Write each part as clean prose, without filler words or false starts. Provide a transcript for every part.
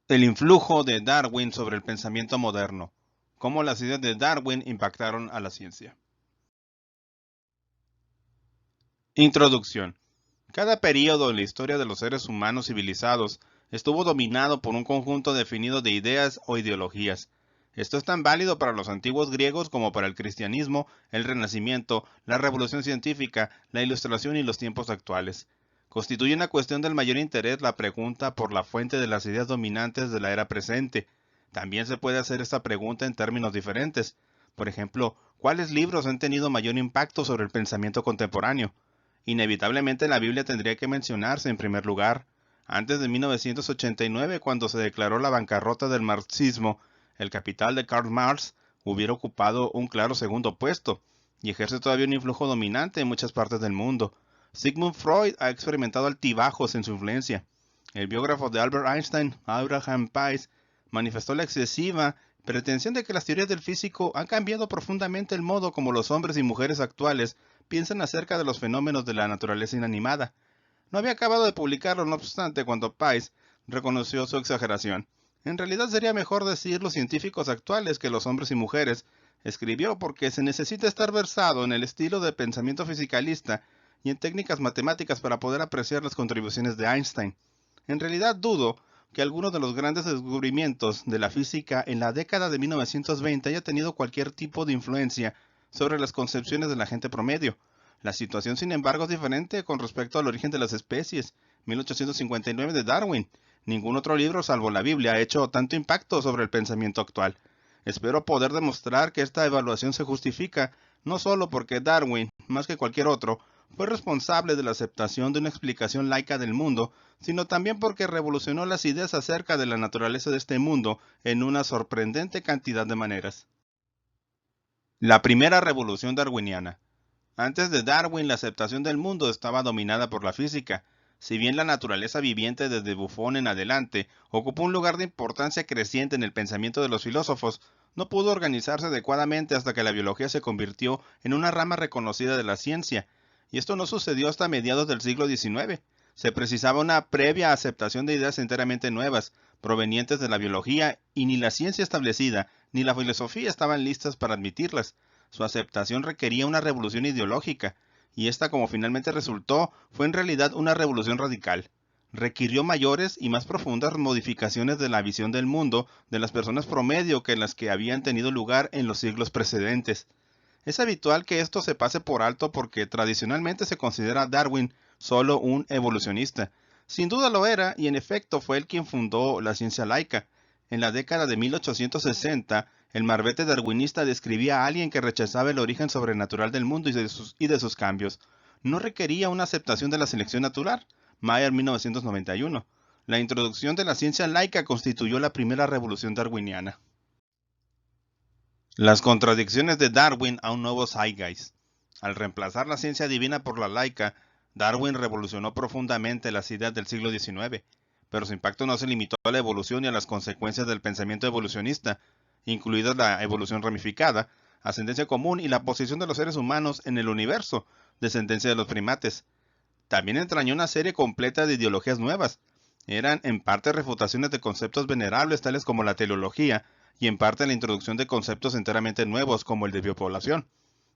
El influjo de Darwin sobre el pensamiento moderno. Cómo las ideas de Darwin impactaron a la ciencia. Introducción. Cada período en la historia de los seres humanos civilizados estuvo dominado por un conjunto definido de ideas o ideologías. Esto es tan válido para los antiguos griegos como para el cristianismo, el Renacimiento, la Revolución Científica, la Ilustración y los tiempos actuales. Constituye una cuestión del mayor interés la pregunta por la fuente de las ideas dominantes de la era presente. También se puede hacer esta pregunta en términos diferentes. Por ejemplo, ¿cuáles libros han tenido mayor impacto sobre el pensamiento contemporáneo? Inevitablemente la Biblia tendría que mencionarse en primer lugar. Antes de 1989, cuando se declaró la bancarrota del marxismo, el capital de Karl Marx hubiera ocupado un claro segundo puesto, y ejerce todavía un influjo dominante en muchas partes del mundo. Sigmund Freud ha experimentado altibajos en su influencia. El biógrafo de Albert Einstein, Abraham Pais, manifestó la excesiva pretensión de que las teorías del físico han cambiado profundamente el modo como los hombres y mujeres actuales piensan acerca de los fenómenos de la naturaleza inanimada. No había acabado de publicarlo, no obstante, cuando Pais reconoció su exageración. En realidad sería mejor decir los científicos actuales que los hombres y mujeres, escribió, porque se necesita estar versado en el estilo de pensamiento fisicalista y en técnicas matemáticas para poder apreciar las contribuciones de Einstein. En realidad dudo que alguno de los grandes descubrimientos de la física en la década de 1920 haya tenido cualquier tipo de influencia sobre las concepciones de la gente promedio. La situación, sin embargo, es diferente con respecto al origen de las especies, 1859 de Darwin. Ningún otro libro, salvo la Biblia, ha hecho tanto impacto sobre el pensamiento actual. Espero poder demostrar que esta evaluación se justifica, no solo porque Darwin, más que cualquier otro, fue responsable de la aceptación de una explicación laica del mundo, sino también porque revolucionó las ideas acerca de la naturaleza de este mundo en una sorprendente cantidad de maneras. La primera revolución darwiniana. Antes de Darwin, la aceptación del mundo estaba dominada por la física. Si bien la naturaleza viviente desde Buffon en adelante ocupó un lugar de importancia creciente en el pensamiento de los filósofos, no pudo organizarse adecuadamente hasta que la biología se convirtió en una rama reconocida de la ciencia, y esto no sucedió hasta mediados del siglo XIX. Se precisaba una previa aceptación de ideas enteramente nuevas, provenientes de la biología, y ni la ciencia establecida ni la filosofía estaban listas para admitirlas. Su aceptación requería una revolución ideológica, y esta, como finalmente resultó, fue en realidad una revolución radical. Requirió mayores y más profundas modificaciones de la visión del mundo de las personas promedio que las que habían tenido lugar en los siglos precedentes. Es habitual que esto se pase por alto porque tradicionalmente se considera a Darwin solo un evolucionista. Sin duda lo era, y en efecto fue él quien fundó la ciencia laica. En la década de 1860, el marbete darwinista describía a alguien que rechazaba el origen sobrenatural del mundo y de sus cambios. No requería una aceptación de la selección natural. Mayer 1991. La introducción de la ciencia laica constituyó la primera revolución darwiniana. Las contradicciones de Darwin a un nuevo Zeitgeist. Al reemplazar la ciencia divina por la laica, Darwin revolucionó profundamente las ideas del siglo XIX, pero su impacto no se limitó a la evolución y a las consecuencias del pensamiento evolucionista, incluidas la evolución ramificada, ascendencia común y la posición de los seres humanos en el universo, descendencia de los primates. También entrañó una serie completa de ideologías nuevas. Eran en parte refutaciones de conceptos venerables tales como la teleología, y en parte la introducción de conceptos enteramente nuevos como el de biopoblación.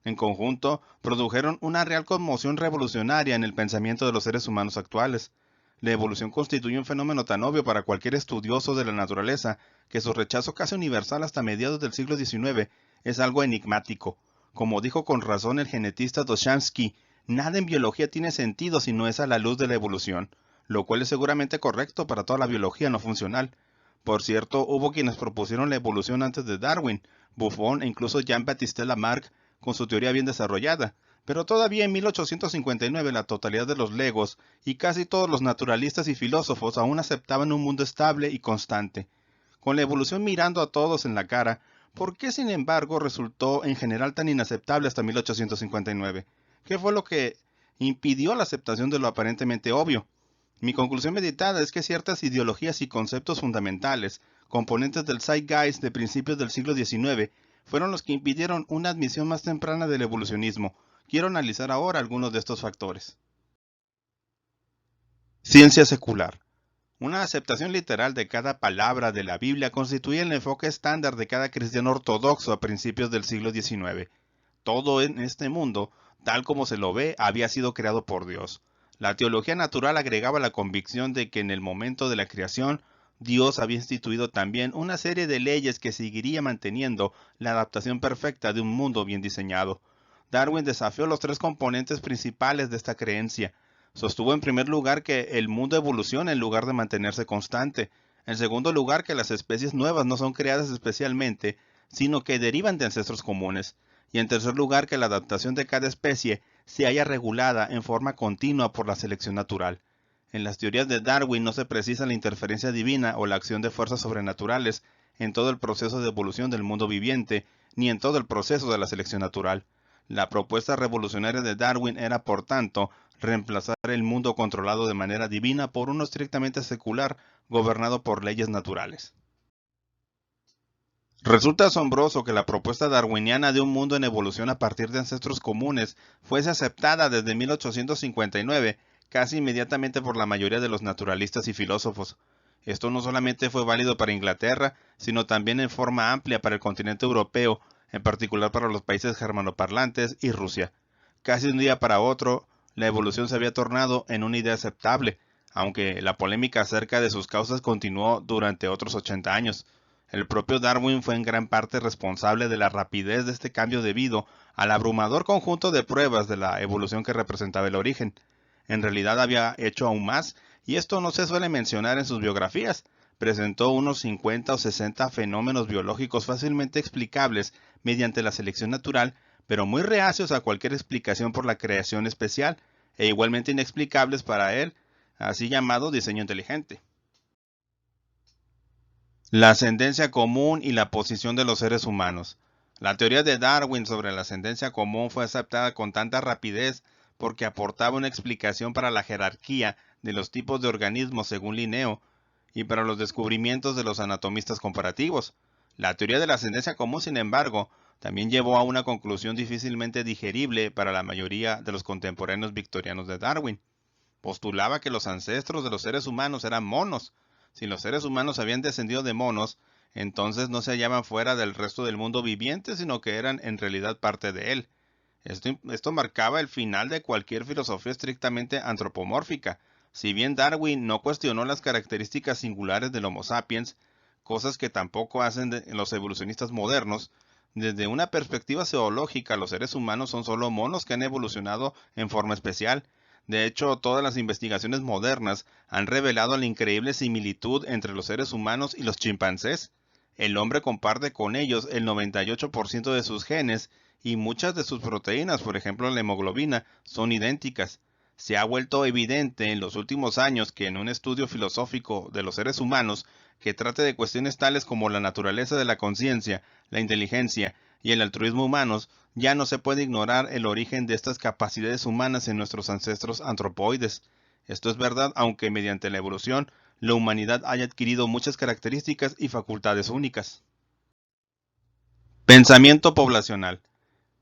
En conjunto, produjeron una real conmoción revolucionaria en el pensamiento de los seres humanos actuales. La evolución constituye un fenómeno tan obvio para cualquier estudioso de la naturaleza que su rechazo casi universal hasta mediados del siglo XIX es algo enigmático. Como dijo con razón el genetista Doshansky, nada en biología tiene sentido si no es a la luz de la evolución, lo cual es seguramente correcto para toda la biología no funcional. Por cierto, hubo quienes propusieron la evolución antes de Darwin, Buffon e incluso Jean-Baptiste Lamarck con su teoría bien desarrollada, pero todavía en 1859 la totalidad de los legos y casi todos los naturalistas y filósofos aún aceptaban un mundo estable y constante. Con la evolución mirando a todos en la cara, ¿por qué sin embargo resultó en general tan inaceptable hasta 1859? ¿Qué fue lo que impidió la aceptación de lo aparentemente obvio? Mi conclusión meditada es que ciertas ideologías y conceptos fundamentales, componentes del Zeitgeist de principios del siglo XIX, fueron los que impidieron una admisión más temprana del evolucionismo. Quiero analizar ahora algunos de estos factores. Ciencia secular. Una aceptación literal de cada palabra de la Biblia constituye el enfoque estándar de cada cristiano ortodoxo a principios del siglo XIX. Todo en este mundo, tal como se lo ve, había sido creado por Dios. La teología natural agregaba la convicción de que en el momento de la creación, Dios había instituido también una serie de leyes que seguiría manteniendo la adaptación perfecta de un mundo bien diseñado. Darwin desafió los tres componentes principales de esta creencia. Sostuvo en primer lugar que el mundo evoluciona en lugar de mantenerse constante. En segundo lugar, que las especies nuevas no son creadas especialmente, sino que derivan de ancestros comunes. Y en tercer lugar, que la adaptación de cada especie se halla regulada en forma continua por la selección natural. En las teorías de Darwin no se precisa la interferencia divina o la acción de fuerzas sobrenaturales en todo el proceso de evolución del mundo viviente, ni en todo el proceso de la selección natural. La propuesta revolucionaria de Darwin era, por tanto, reemplazar el mundo controlado de manera divina por uno estrictamente secular, gobernado por leyes naturales. Resulta asombroso que la propuesta darwiniana de un mundo en evolución a partir de ancestros comunes fuese aceptada desde 1859, casi inmediatamente por la mayoría de los naturalistas y filósofos. Esto no solamente fue válido para Inglaterra, sino también en forma amplia para el continente europeo, en particular para los países germanoparlantes y Rusia. Casi de un día para otro, la evolución se había tornado en una idea aceptable, aunque la polémica acerca de sus causas continuó durante otros 80 años. El propio Darwin fue en gran parte responsable de la rapidez de este cambio debido al abrumador conjunto de pruebas de la evolución que representaba el origen. En realidad había hecho aún más, y esto no se suele mencionar en sus biografías. Presentó unos 50 o 60 fenómenos biológicos fácilmente explicables mediante la selección natural, pero muy reacios a cualquier explicación por la creación especial, e igualmente inexplicables para él, así llamado diseño inteligente. La ascendencia común y la posición de los seres humanos. La teoría de Darwin sobre la ascendencia común fue aceptada con tanta rapidez porque aportaba una explicación para la jerarquía de los tipos de organismos según Linneo y para los descubrimientos de los anatomistas comparativos. La teoría de la ascendencia común, sin embargo, también llevó a una conclusión difícilmente digerible para la mayoría de los contemporáneos victorianos de Darwin. Postulaba que los ancestros de los seres humanos eran monos. Si los seres humanos habían descendido de monos, entonces no se hallaban fuera del resto del mundo viviente, sino que eran en realidad parte de él. Esto marcaba el final de cualquier filosofía estrictamente antropomórfica. Si bien Darwin no cuestionó las características singulares del Homo sapiens, cosas que tampoco hacen los evolucionistas modernos, desde una perspectiva zoológica los seres humanos son solo monos que han evolucionado en forma especial. De hecho, todas las investigaciones modernas han revelado la increíble similitud entre los seres humanos y los chimpancés. El hombre comparte con ellos el 98% de sus genes y muchas de sus proteínas, por ejemplo la hemoglobina, son idénticas. Se ha vuelto evidente en los últimos años que en un estudio filosófico de los seres humanos que trate de cuestiones tales como la naturaleza de la conciencia, la inteligencia y el altruismo humanos, ya no se puede ignorar el origen de estas capacidades humanas en nuestros ancestros antropoides. Esto es verdad, aunque mediante la evolución, la humanidad haya adquirido muchas características y facultades únicas. Pensamiento poblacional.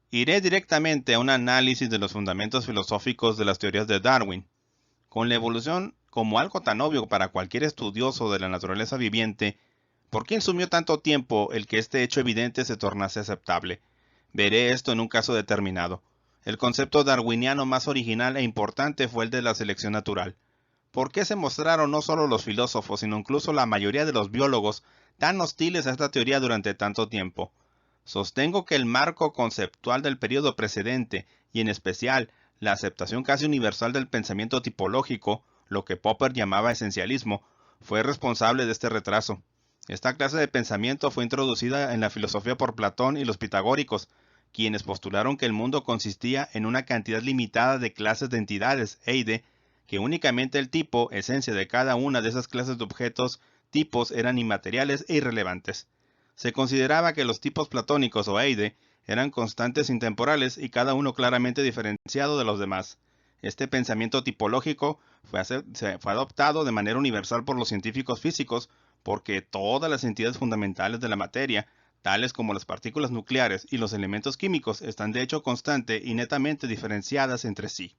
Iré directamente a un análisis de los fundamentos filosóficos de las teorías de Darwin. Con la evolución como algo tan obvio para cualquier estudioso de la naturaleza viviente, ¿por qué insumió tanto tiempo el que este hecho evidente se tornase aceptable? Veré esto en un caso determinado. El concepto darwiniano más original e importante fue el de la selección natural. ¿Por qué se mostraron no solo los filósofos, sino incluso la mayoría de los biólogos tan hostiles a esta teoría durante tanto tiempo? Sostengo que el marco conceptual del periodo precedente, y en especial la aceptación casi universal del pensamiento tipológico, lo que Popper llamaba esencialismo, fue responsable de este retraso. Esta clase de pensamiento fue introducida en la filosofía por Platón y los pitagóricos, quienes postularon que el mundo consistía en una cantidad limitada de clases de entidades, eide, que únicamente el tipo, esencia de cada una de esas clases de objetos, tipos, eran inmateriales e irrelevantes. Se consideraba que los tipos platónicos o eide eran constantes intemporales y cada uno claramente diferenciado de los demás. Este pensamiento tipológico fue adoptado de manera universal por los científicos físicos porque todas las entidades fundamentales de la materia, tales como las partículas nucleares y los elementos químicos, están de hecho constante y netamente diferenciadas entre sí.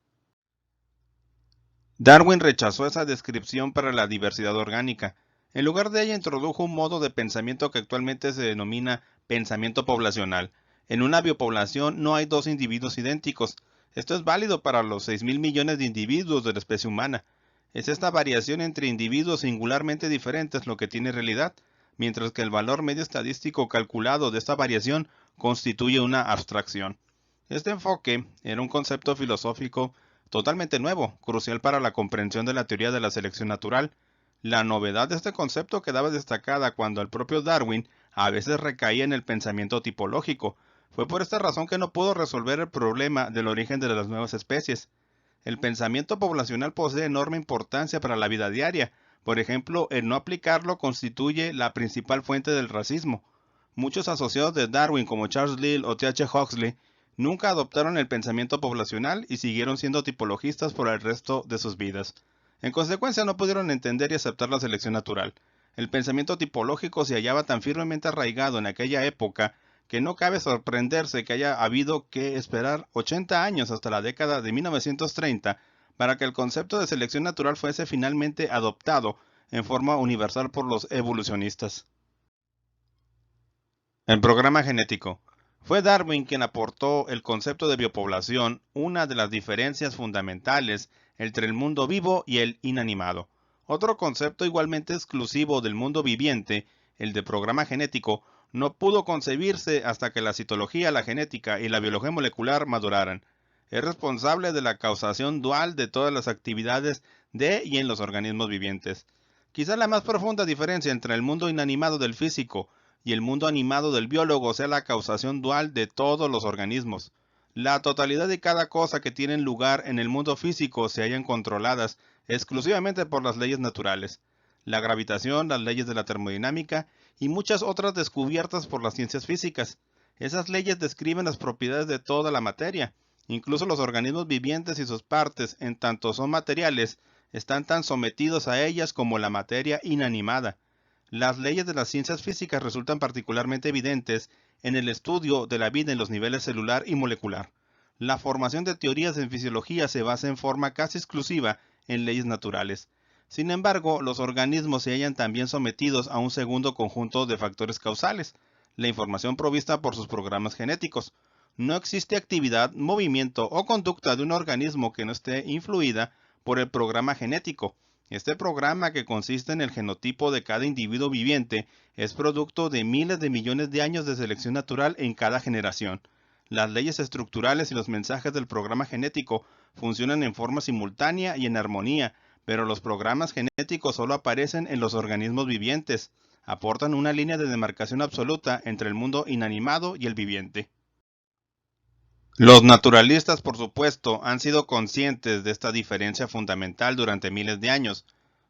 Darwin rechazó esa descripción para la diversidad orgánica. En lugar de ella introdujo un modo de pensamiento que actualmente se denomina pensamiento poblacional. En una biopoblación no hay dos individuos idénticos. Esto es válido para los 6.000 millones de individuos de la especie humana. Es esta variación entre individuos singularmente diferentes lo que tiene realidad, mientras que el valor medio estadístico calculado de esta variación constituye una abstracción. Este enfoque era un concepto filosófico totalmente nuevo, crucial para la comprensión de la teoría de la selección natural. La novedad de este concepto quedaba destacada cuando el propio Darwin a veces recaía en el pensamiento tipológico. Fue por esta razón que no pudo resolver el problema del origen de las nuevas especies. El pensamiento poblacional posee enorme importancia para la vida diaria. Por ejemplo, el no aplicarlo constituye la principal fuente del racismo. Muchos asociados de Darwin, como Charles Lyell o T.H. Huxley, nunca adoptaron el pensamiento poblacional y siguieron siendo tipologistas por el resto de sus vidas. En consecuencia, no pudieron entender y aceptar la selección natural. El pensamiento tipológico se hallaba tan firmemente arraigado en aquella época que no cabe sorprenderse que haya habido que esperar 80 años hasta la década de 1930 para que el concepto de selección natural fuese finalmente adoptado en forma universal por los evolucionistas. El programa genético. Fue Darwin quien aportó el concepto de biopoblación, una de las diferencias fundamentales entre el mundo vivo y el inanimado. Otro concepto igualmente exclusivo del mundo viviente, el de programa genético, no pudo concebirse hasta que la citología, la genética y la biología molecular maduraran. Es responsable de la causación dual de todas las actividades de y en los organismos vivientes. Quizá la más profunda diferencia entre el mundo inanimado del físico y el mundo animado del biólogo sea la causación dual de todos los organismos. La totalidad de cada cosa que tienen lugar en el mundo físico se hallan controladas exclusivamente por las leyes naturales, la gravitación, las leyes de la termodinámica y muchas otras descubiertas por las ciencias físicas. Esas leyes describen las propiedades de toda la materia. Incluso los organismos vivientes y sus partes, en tanto son materiales, están tan sometidos a ellas como la materia inanimada. Las leyes de las ciencias físicas resultan particularmente evidentes en el estudio de la vida en los niveles celular y molecular. La formación de teorías en fisiología se basa en forma casi exclusiva en leyes naturales. Sin embargo, los organismos se hallan también sometidos a un segundo conjunto de factores causales, la información provista por sus programas genéticos. No existe actividad, movimiento o conducta de un organismo que no esté influida por el programa genético. Este programa, que consiste en el genotipo de cada individuo viviente, es producto de miles de millones de años de selección natural en cada generación. Las leyes estructurales y los mensajes del programa genético funcionan en forma simultánea y en armonía, pero los programas genéticos solo aparecen en los organismos vivientes. Aportan una línea de demarcación absoluta entre el mundo inanimado y el viviente. Los naturalistas, por supuesto, han sido conscientes de esta diferencia fundamental durante miles de años,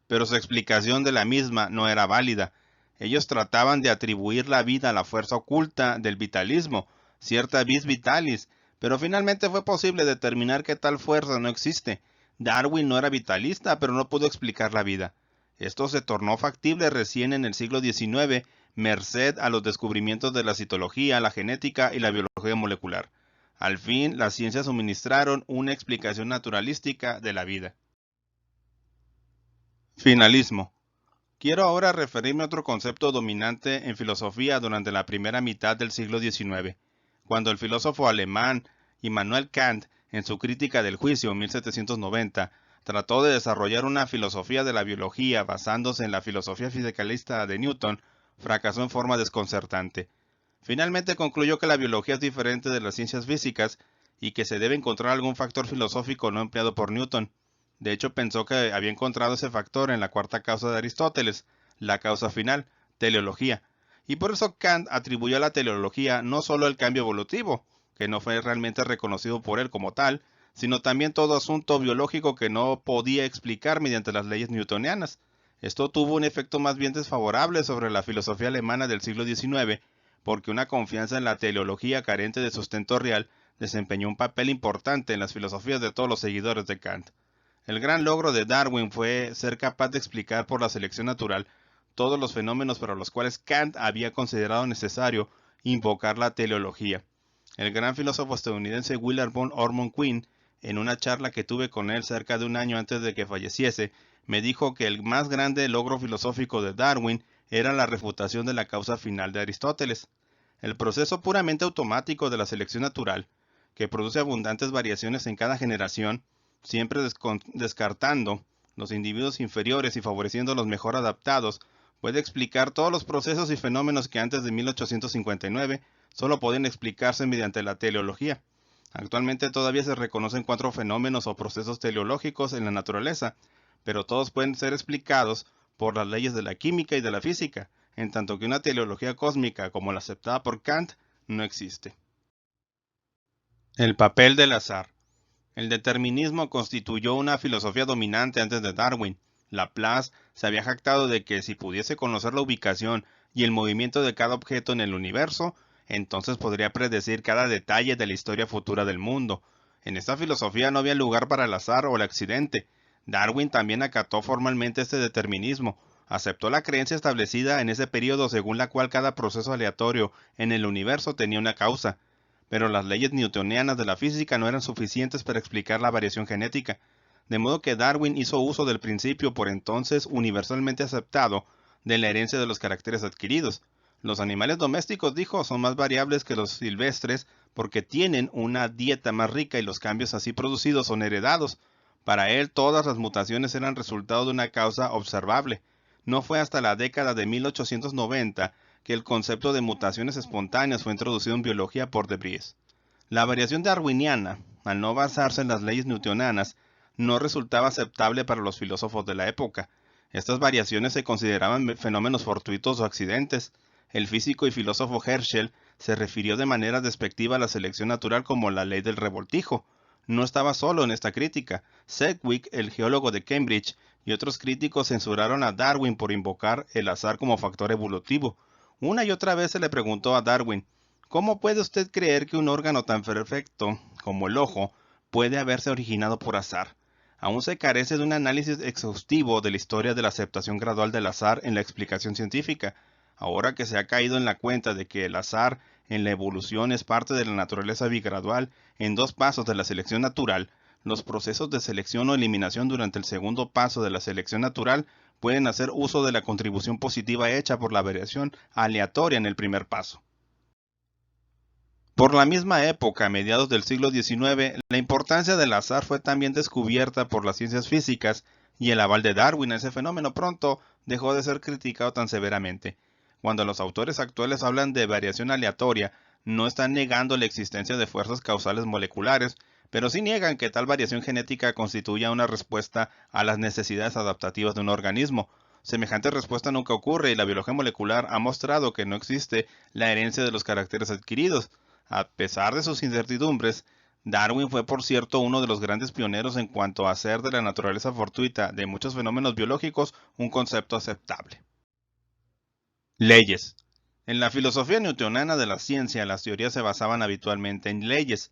pero su explicación de la misma no era válida. Ellos trataban de atribuir la vida a la fuerza oculta del vitalismo, cierta vis vitalis, pero finalmente fue posible determinar que tal fuerza no existe. Darwin no era vitalista, pero no pudo explicar la vida. Esto se tornó factible recién en el siglo XIX, merced a los descubrimientos de la citología, la genética y la biología molecular. Al fin, las ciencias suministraron una explicación naturalística de la vida. Finalismo. Quiero ahora referirme a otro concepto dominante en filosofía durante la primera mitad del siglo XIX, cuando el filósofo alemán Immanuel Kant, en su Crítica del Juicio 1790, trató de desarrollar una filosofía de la biología basándose en la filosofía fisicalista de Newton, fracasó en forma desconcertante. Finalmente concluyó que la biología es diferente de las ciencias físicas y que se debe encontrar algún factor filosófico no empleado por Newton. De hecho, pensó que había encontrado ese factor en la cuarta causa de Aristóteles, la causa final, teleología. Y por eso Kant atribuyó a la teleología no solo el cambio evolutivo, que no fue realmente reconocido por él como tal, sino también todo asunto biológico que no podía explicar mediante las leyes newtonianas. Esto tuvo un efecto más bien desfavorable sobre la filosofía alemana del siglo XIX, porque una confianza en la teleología carente de sustento real desempeñó un papel importante en las filosofías de todos los seguidores de Kant. El gran logro de Darwin fue ser capaz de explicar por la selección natural todos los fenómenos para los cuales Kant había considerado necesario invocar la teleología. El gran filósofo estadounidense Willard von Ormond Quine, en una charla que tuve con él cerca de un año antes de que falleciese, me dijo que el más grande logro filosófico de Darwin era la refutación de la causa final de Aristóteles. El proceso puramente automático de la selección natural, que produce abundantes variaciones en cada generación, siempre descartando los individuos inferiores y favoreciendo los mejor adaptados, puede explicar todos los procesos y fenómenos que antes de 1859 solo podían explicarse mediante la teleología. Actualmente todavía se reconocen 4 fenómenos o procesos teleológicos en la naturaleza, pero todos pueden ser explicados por las leyes de la química y de la física, en tanto que una teleología cósmica como la aceptada por Kant no existe. El papel del azar. El determinismo constituyó una filosofía dominante antes de Darwin. Laplace se había jactado de que si pudiese conocer la ubicación y el movimiento de cada objeto en el universo, entonces podría predecir cada detalle de la historia futura del mundo. En esta filosofía no había lugar para el azar o el accidente. Darwin también acató formalmente este determinismo. Aceptó la creencia establecida en ese periodo según la cual cada proceso aleatorio en el universo tenía una causa. Pero las leyes newtonianas de la física no eran suficientes para explicar la variación genética, de modo que Darwin hizo uso del principio por entonces universalmente aceptado de la herencia de los caracteres adquiridos. Los animales domésticos, dijo, son más variables que los silvestres porque tienen una dieta más rica y los cambios así producidos son heredados. Para él, todas las mutaciones eran resultado de una causa observable. No fue hasta la década de 1890 que el concepto de mutaciones espontáneas fue introducido en biología por De Vries. La variación darwiniana, al no basarse en las leyes newtonianas, no resultaba aceptable para los filósofos de la época. Estas variaciones se consideraban fenómenos fortuitos o accidentes. El físico y filósofo Herschel se refirió de manera despectiva a la selección natural como la ley del revoltijo. No estaba solo en esta crítica. Sedgwick, el geólogo de Cambridge, y otros críticos censuraron a Darwin por invocar el azar como factor evolutivo. Una y otra vez se le preguntó a Darwin, ¿cómo puede usted creer que un órgano tan perfecto como el ojo puede haberse originado por azar? Aún se carece de un análisis exhaustivo de la historia de la aceptación gradual del azar en la explicación científica. Ahora que se ha caído en la cuenta de que el azar en la evolución es parte de la naturaleza bigradual en 2 pasos de la selección natural, los procesos de selección o eliminación durante el segundo paso de la selección natural pueden hacer uso de la contribución positiva hecha por la variación aleatoria en el primer paso. Por la misma época, a mediados del siglo XIX, la importancia del azar fue también descubierta por las ciencias físicas y el aval de Darwin a ese fenómeno pronto dejó de ser criticado tan severamente. Cuando los autores actuales hablan de variación aleatoria, no están negando la existencia de fuerzas causales moleculares, pero sí niegan que tal variación genética constituya una respuesta a las necesidades adaptativas de un organismo. Semejante respuesta nunca ocurre y la biología molecular ha mostrado que no existe la herencia de los caracteres adquiridos. A pesar de sus incertidumbres, Darwin fue por cierto uno de los grandes pioneros en cuanto a hacer de la naturaleza fortuita de muchos fenómenos biológicos un concepto aceptable. Leyes. En la filosofía newtoniana de la ciencia, las teorías se basaban habitualmente en leyes.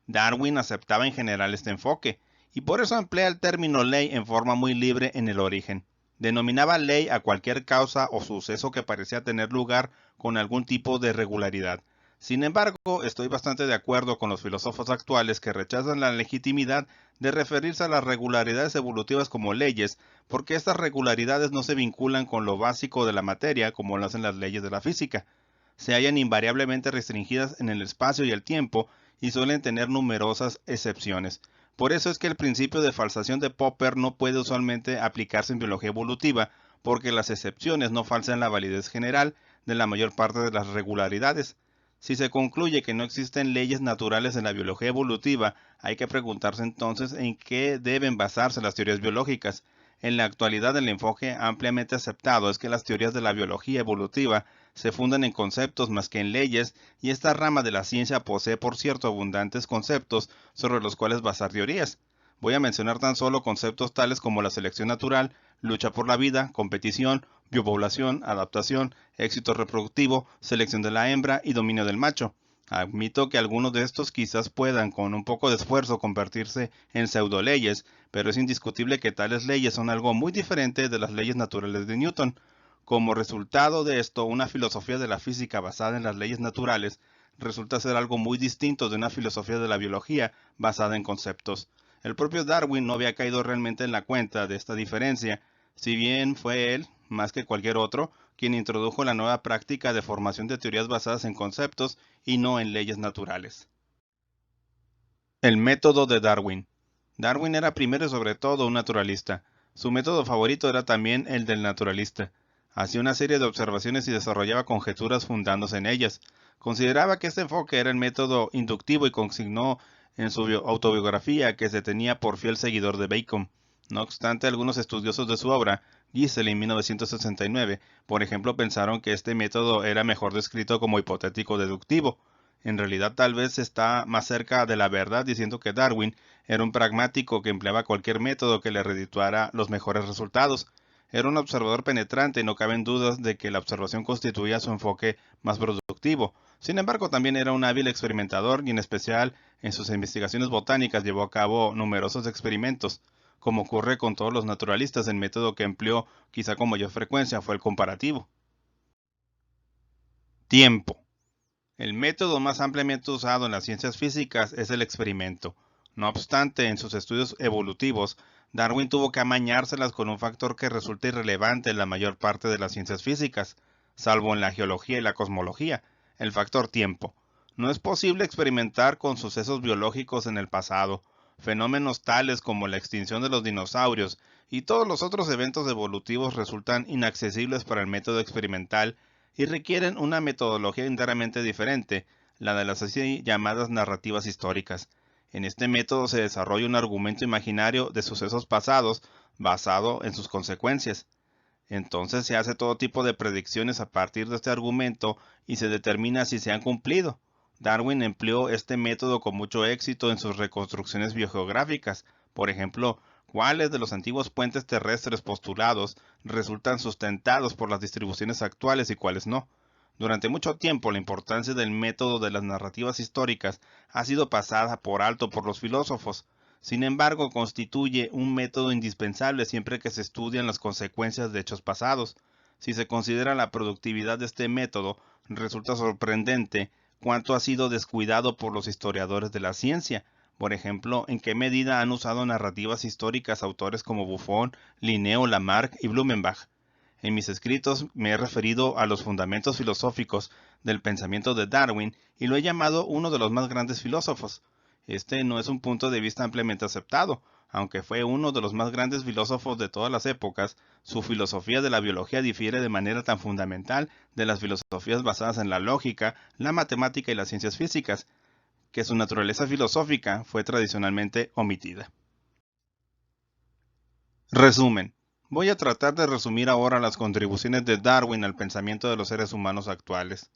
Darwin aceptaba en general este enfoque, y por eso emplea el término ley en forma muy libre en el origen. Denominaba ley a cualquier causa o suceso que parecía tener lugar con algún tipo de regularidad. Sin embargo, estoy bastante de acuerdo con los filósofos actuales que rechazan la legitimidad de referirse a las regularidades evolutivas como leyes, porque estas regularidades no se vinculan con lo básico de la materia como lo hacen las leyes de la física. Se hallan invariablemente restringidas en el espacio y el tiempo y suelen tener numerosas excepciones. Por eso es que el principio de falsación de Popper no puede usualmente aplicarse en biología evolutiva, porque las excepciones no falsean la validez general de la mayor parte de las regularidades. Si se concluye que no existen leyes naturales en la biología evolutiva, hay que preguntarse entonces en qué deben basarse las teorías biológicas. En la actualidad, el enfoque ampliamente aceptado es que las teorías de la biología evolutiva se fundan en conceptos más que en leyes, y esta rama de la ciencia posee, por cierto, abundantes conceptos sobre los cuales basar teorías. Voy a mencionar tan solo conceptos tales como la selección natural, lucha por la vida, competición, biopoblación, adaptación, éxito reproductivo, selección de la hembra y dominio del macho. Admito que algunos de estos quizás puedan, con un poco de esfuerzo, convertirse en pseudoleyes, pero es indiscutible que tales leyes son algo muy diferente de las leyes naturales de Newton. Como resultado de esto, una filosofía de la física basada en las leyes naturales resulta ser algo muy distinto de una filosofía de la biología basada en conceptos. El propio Darwin no había caído realmente en la cuenta de esta diferencia, si bien fue él, más que cualquier otro, quien introdujo la nueva práctica de formación de teorías basadas en conceptos y no en leyes naturales. El método de Darwin. Darwin era primero y sobre todo un naturalista. Su método favorito era también el del naturalista. Hacía una serie de observaciones y desarrollaba conjeturas fundándose en ellas. Consideraba que este enfoque era el método inductivo y consignó en su autobiografía que se tenía por fiel seguidor de Bacon. No obstante, algunos estudiosos de su obra, Giesel en 1969, por ejemplo, pensaron que este método era mejor descrito como hipotético deductivo. En realidad tal vez está más cerca de la verdad diciendo que Darwin era un pragmático que empleaba cualquier método que le redituara los mejores resultados. Era un observador penetrante y no caben dudas de que la observación constituía su enfoque más productivo. Sin embargo, también era un hábil experimentador y en especial en sus investigaciones botánicas llevó a cabo numerosos experimentos. Como ocurre con todos los naturalistas, el método que empleó quizá con mayor frecuencia fue el comparativo. Tiempo. El método más ampliamente usado en las ciencias físicas es el experimento. No obstante, en sus estudios evolutivos, Darwin tuvo que amañárselas con un factor que resulta irrelevante en la mayor parte de las ciencias físicas, salvo en la geología y la cosmología, el factor tiempo. No es posible experimentar con sucesos biológicos en el pasado, fenómenos tales como la extinción de los dinosaurios y todos los otros eventos evolutivos resultan inaccesibles para el método experimental y requieren una metodología enteramente diferente, la de las así llamadas narrativas históricas. En este método se desarrolla un argumento imaginario de sucesos pasados basado en sus consecuencias. Entonces se hace todo tipo de predicciones a partir de este argumento y se determina si se han cumplido. Darwin empleó este método con mucho éxito en sus reconstrucciones biogeográficas. Por ejemplo, cuáles de los antiguos puentes terrestres postulados resultan sustentados por las distribuciones actuales y cuáles no. Durante mucho tiempo la importancia del método de las narrativas históricas ha sido pasada por alto por los filósofos. Sin embargo, constituye un método indispensable siempre que se estudian las consecuencias de hechos pasados. Si se considera la productividad de este método, resulta sorprendente cuánto ha sido descuidado por los historiadores de la ciencia. Por ejemplo, en qué medida han usado narrativas históricas autores como Buffon, Linneo, Lamarck y Blumenbach. En mis escritos me he referido a los fundamentos filosóficos del pensamiento de Darwin y lo he llamado uno de los más grandes filósofos. Este no es un punto de vista ampliamente aceptado. Aunque fue uno de los más grandes filósofos de todas las épocas, su filosofía de la biología difiere de manera tan fundamental de las filosofías basadas en la lógica, la matemática y las ciencias físicas, que su naturaleza filosófica fue tradicionalmente omitida. Resumen. Voy a tratar de resumir ahora las contribuciones de Darwin al pensamiento de los seres humanos actuales.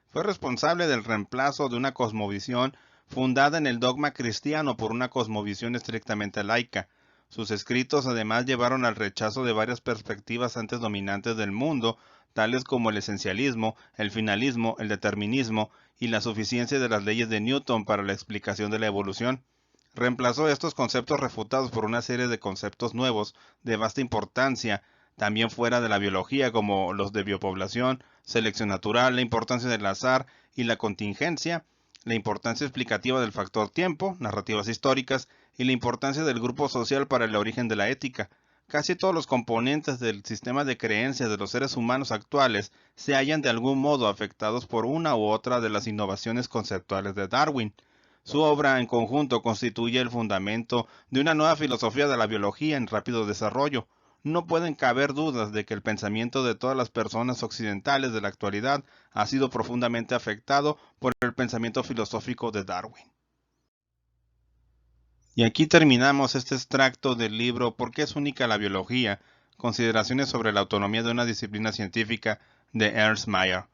Fue responsable del reemplazo de una cosmovisión fundada en el dogma cristiano por una cosmovisión estrictamente laica. Sus escritos además llevaron al rechazo de varias perspectivas antes dominantes del mundo, tales como el esencialismo, el finalismo, el determinismo y la suficiencia de las leyes de Newton para la explicación de la evolución. Reemplazó estos conceptos refutados por una serie de conceptos nuevos de vasta importancia, también fuera de la biología, como los de biopoblación, selección natural, la importancia del azar y la contingencia, la importancia explicativa del factor tiempo, narrativas históricas, y la importancia del grupo social para el origen de la ética. Casi todos los componentes del sistema de creencias de los seres humanos actuales se hallan de algún modo afectados por una u otra de las innovaciones conceptuales de Darwin. Su obra en conjunto constituye el fundamento de una nueva filosofía de la biología en rápido desarrollo. No pueden caber dudas de que el pensamiento de todas las personas occidentales de la actualidad ha sido profundamente afectado por el pensamiento filosófico de Darwin. Y aquí terminamos este extracto del libro ¿Por qué es única la biología? Consideraciones sobre la autonomía de una disciplina científica de Ernst Mayr.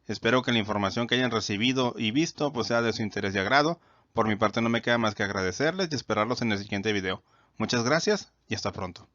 Espero que la información que hayan recibido y visto pues sea de su interés y agrado. Por mi parte no me queda más que agradecerles y esperarlos en el siguiente video. Muchas gracias y hasta pronto.